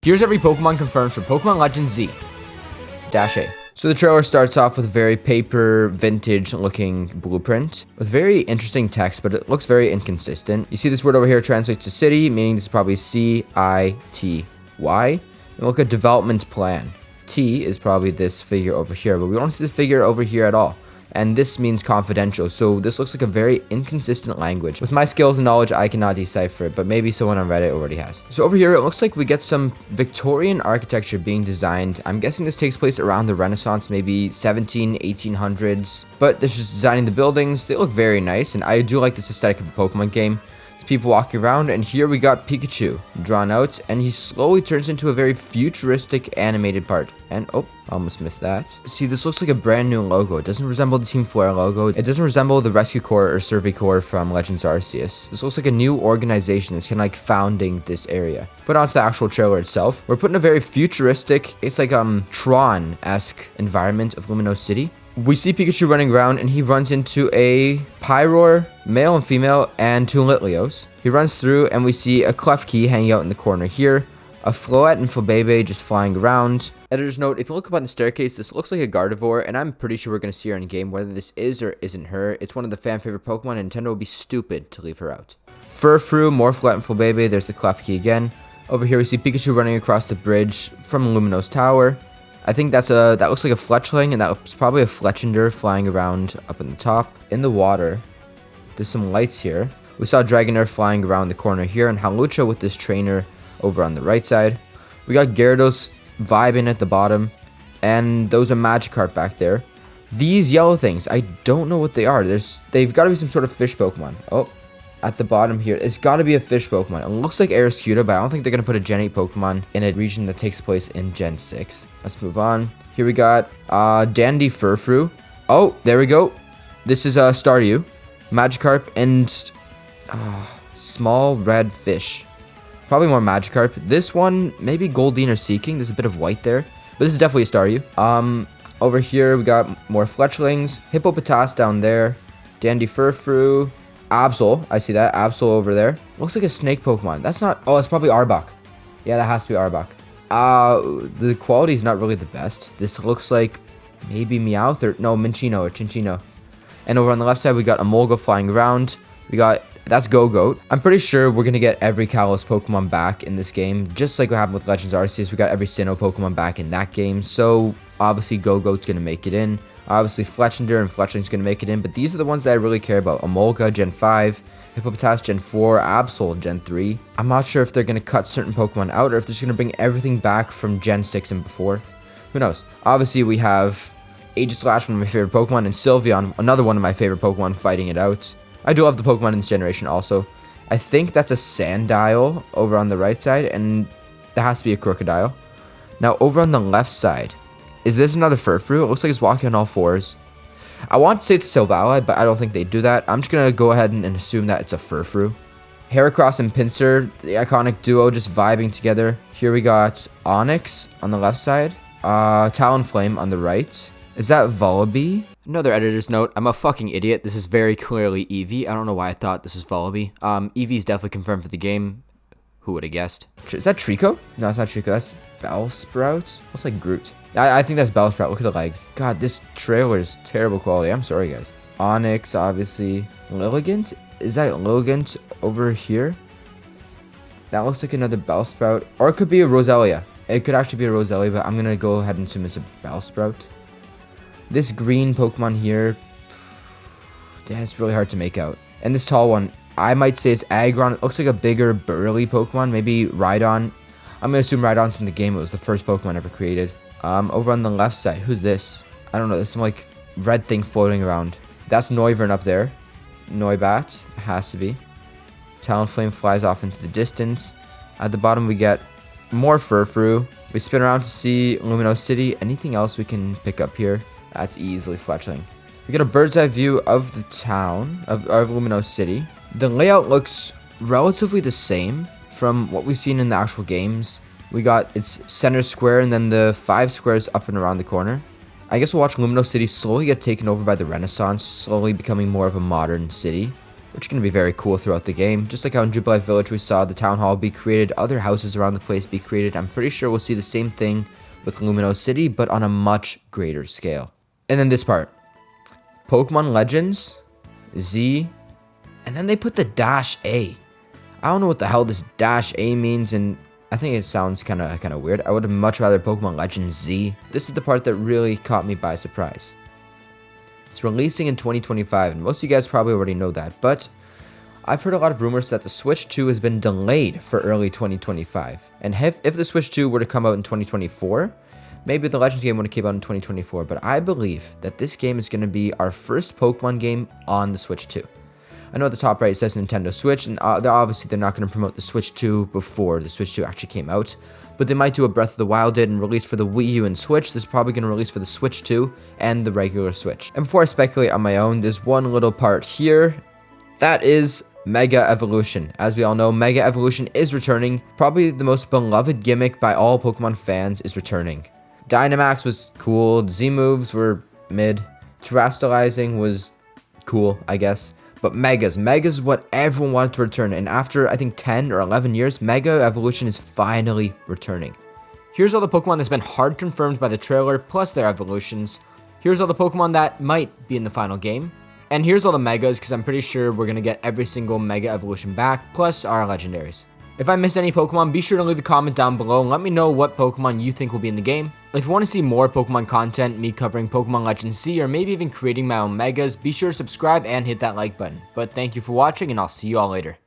Here's every Pokemon confirmed for Pokemon Legends Z. -A. So the trailer starts off with a very paper, vintage looking blueprint with very interesting text, but it looks very inconsistent. You see this word over here translates to city, meaning this is probably C-I-T-Y. And look at development plan. T is probably this figure over here, but we don't see this figure over here at all. And this means confidential, so this looks like a very inconsistent language. With my skills and knowledge, I cannot decipher it, but maybe someone on Reddit already has. So over here, it looks like we get some Victorian architecture being designed. I'm guessing this takes place around the Renaissance, maybe 1800s. But this is designing the buildings. They look very nice, and I do like this aesthetic of a Pokemon game. There's people walking around, and here we got Pikachu drawn out, and he slowly turns into a very futuristic animated part. And oh, almost missed that. See, this looks like a brand new logo. It doesn't resemble the Team Flare logo. It doesn't resemble the Rescue Corps or Survey Corps from Legends Arceus. This looks like a new organization that's kind of like founding this area. But onto the actual trailer itself, we're put in a very futuristic, it's like Tron-esque environment of Lumios City. We see Pikachu running around, and he runs into a Pyroar, male and female, and two Litleos. He runs through, and we see a Klefki hanging out in the corner here, a Floette and Flabebe just flying around. Editor's note, if you look up on the staircase, this looks like a Gardevoir, and I'm pretty sure we're going to see her in game. Whether this is or isn't her, it's one of the fan favorite Pokemon, and Nintendo would be stupid to leave her out. Furfrou, more Floette and Flabebe, there's the Klefki again. Over here we see Pikachu running across the bridge from Luminos Tower. I think that looks like a Fletchling, and that's probably a Fletchinder flying around up in the top. In the water, there's some lights here. We saw Dragonair flying around the corner here, and Hawlucha with this trainer over on the right side. We got Gyarados vibing at the bottom, and those are Magikarp back there. These yellow things, I don't know what they are. They've got to be some sort of fish Pokemon. Oh, at the bottom here, it's got to be a fish Pokemon. It looks like Aeriscuda, but I don't think they're going to put a Gen 8 Pokemon in a region that takes place in Gen 6. Let's move on. Here we got Dandy Furfrou. Oh, there we go. This is Staryu, Magikarp, and small red fish. Probably more Magikarp. This one, maybe Goldeen or Seeking. There's a bit of white there, but this is definitely a Staryu. Over here, we got more Fletchlings. Hippopotas down there. Dandy Furfrou. Absol, I see that. Absol over there. Looks like a snake Pokemon. That's not... Oh, it's probably Arbok. Yeah, that has to be Arbok. The quality is not really the best. This looks like maybe Meowth or... No, Minccino or Chinchino. And over on the left side, we got Emolga flying around. We got... That's Go-Goat. I'm pretty sure we're going to get every Kalos Pokemon back in this game. Just like what happened with Legends Arceus, we got every Sinnoh Pokemon back in that game. So, obviously, Go-Goat's going to make it in. Obviously, Fletchinder and Fletchling's going to make it in, but these are the ones that I really care about. Emolga, Gen 5, Hippopotas, Gen 4, Absol, Gen 3. I'm not sure if they're going to cut certain Pokemon out or if they're just going to bring everything back from Gen 6 and before. Who knows? Obviously, we have Aegislash, one of my favorite Pokemon, and Sylveon, another one of my favorite Pokemon, fighting it out. I do love the Pokemon in this generation also. I think that's a Sandile over on the right side, and that has to be a Crocodile. Now, over on the left side, is this another Furfrou? It looks like it's walking on all fours. I want to say it's Silvally, but I don't think they do that. I'm just going to go ahead and assume that it's a Furfrou. Heracross and Pinsir, the iconic duo, just vibing together. Here we got Onix on the left side. Talonflame on the right. Is that Vullaby? Another editor's note. I'm a fucking idiot. This is very clearly Eevee. I don't know why I thought this was Vullaby. Eevee is definitely confirmed for the game. Who would have guessed? Is that Trico? No, it's not Trico. That's Bellsprout. Looks like Groot. I think that's Bellsprout. Look at the legs. God, this trailer is terrible quality. I'm sorry, guys. Onix, obviously. Lilligant? Is that Lilligant over here? That looks like another Bellsprout. Or it could be a Roselia. It could actually be a Roselia, but I'm going to go ahead and assume it's a Bellsprout. This green Pokemon here, yeah, it's really hard to make out. And this tall one, I might say it's Aggron. It looks like a bigger, burly Pokemon. Maybe Rhydon. I'm going to assume Rhydon's in the game. It was the first Pokemon ever created. Over on the left side, who's this? I don't know. There's some, like, red thing floating around. That's Noivern up there. Noibat. It has to be. Talonflame flies off into the distance. At the bottom, we get more Furfrou. We spin around to see Lumios City. Anything else we can pick up here? That's easily Fletchling. We get a bird's eye view of the town, of Lumios City. The layout looks relatively the same from what we've seen in the actual games. We got its center square and then the 5 squares up and around the corner. I guess we'll watch Lumios City slowly get taken over by the Renaissance, slowly becoming more of a modern city. which is going to be very cool throughout the game. Just like how in Jubilife Village we saw the town hall be created, other houses around the place be created. I'm pretty sure we'll see the same thing with Lumios City, but on a much greater scale. And then this part, Pokemon Legends, Z, and then they put the -A. I don't know what the hell this -A means, and I think it sounds kind of weird. I would have much rather Pokemon Legends Z. This is the part that really caught me by surprise. It's releasing in 2025, and most of you guys probably already know that, but I've heard a lot of rumors that the Switch 2 has been delayed for early 2025. And if the Switch 2 were to come out in 2024, maybe the Legends game would have came out in 2024, but I believe that this game is going to be our first Pokemon game on the Switch 2. I know at the top right it says Nintendo Switch, and they're not going to promote the Switch 2 before the Switch 2 actually came out, but they might do a Breath of the Wild did and release for the Wii U and Switch. This is probably going to release for the Switch 2 and the regular Switch. And before I speculate on my own, there's one little part here. That is Mega Evolution. As we all know, Mega Evolution is returning. Probably the most beloved gimmick by all Pokemon fans is returning. Dynamax was cool. Z-moves were mid. Terastallizing was cool, I guess. But Megas is what everyone wanted to return, and after I think 10 or 11 years, Mega Evolution is finally returning. Here's all the Pokemon that's been hard confirmed by the trailer, plus their evolutions. Here's all the Pokemon that might be in the final game. And here's all the Megas, because I'm pretty sure we're going to get every single Mega Evolution back, plus our legendaries. If I missed any Pokemon, be sure to leave a comment down below and let me know what Pokemon you think will be in the game. If you want to see more Pokemon content, me covering Pokemon Legends Z, or maybe even creating my own Megas, be sure to subscribe and hit that like button. But thank you for watching, and I'll see you all later.